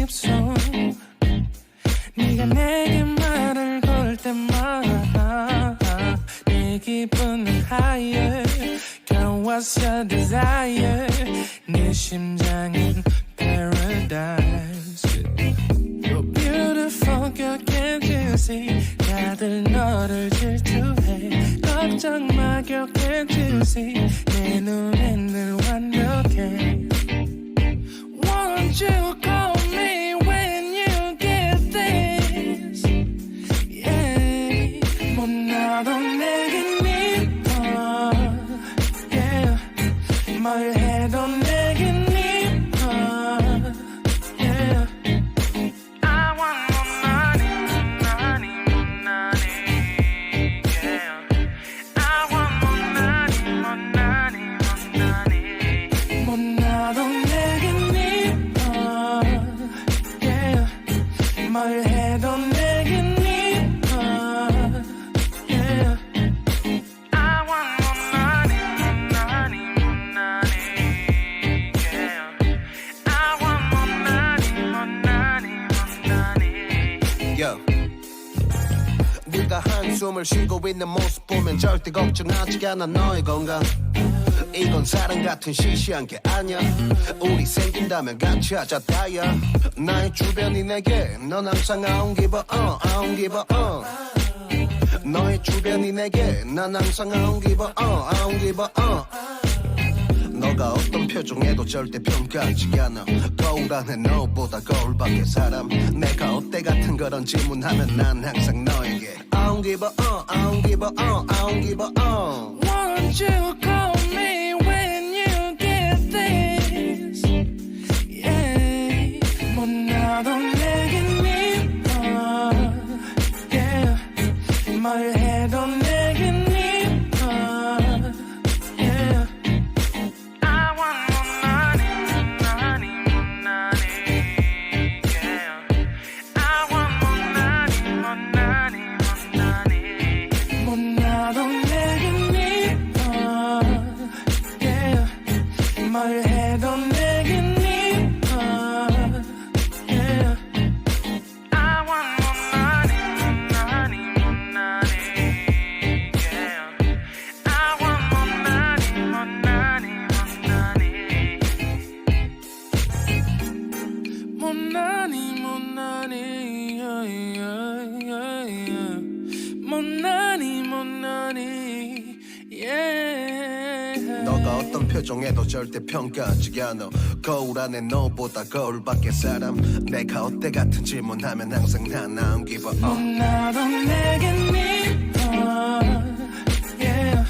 입술 네가 내게 말을 걸 때마다 내 기분은 higher Girl what's your desire 내 심장은 paradise You're beautiful girl can't you see 다들 너를 질투해 걱정 마 girl can't you see 내 눈엔 늘 완벽해 Won't you call me when you get this Yeah 못 나도 내겐 이뻐 Yeah 뭘 해도 내겐 이뻐 Yeah I want more money, money, more money Yeah I want more money, more money, more money 못 나도 내겐 뭘 해도 내겐 이뻐 Yeah I want more money, more money, more money Yeah I want more money, more money, more money Yo. 네가 한숨을 쉬고 있는 모습 보면 절대 걱정하지 않아 너의 건강 이건 사랑 같은 시시한 게 아니야 우리 생긴다면 같이 하자 다야 나의 주변이 내게 넌 항상 I don't give a I don't give a 너의 주변이 내게 난 항상 I don't give a I don't give a 너가 어떤 표정에도 절대 평가하지 않아 거울 안에 너보다 거울 밖의 사람 내가 어때 같은 그런 질문하면 난 항상 너에게 I don't give a I don't give a I don't give a Won't you call me when you get this Yeah 못 나도 내겐 이뻐 Yeah 뭘 해도 내겐 이뻐 Yeah I want more money, money, more money Yeah I want more money, more money, more money 못 나도 내겐 이뻐 Yeah 뭘 해도 내겐 이뻐 Yeah I want more money, money, more money Yeah I want more money, more money, more money more money yeah, yeah, yeah, yeah. more money yeah 너가 어떤 표정에도 절대 평가하지 않아 거울 안에 너보다 거울 밖의 사람 내가 어때 같은 질문하면 항상 난 I don't give a 못 나도 내겐 이뻐 Yeah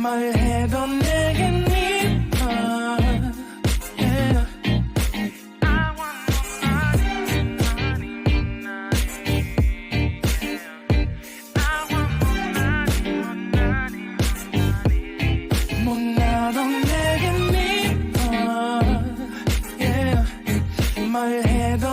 뭘 해도 내겐 이뻐 Yeah I want more money, money, money Yeah I want more money, money, money 못 나도 내겐 이뻐 Yeah 뭘 해도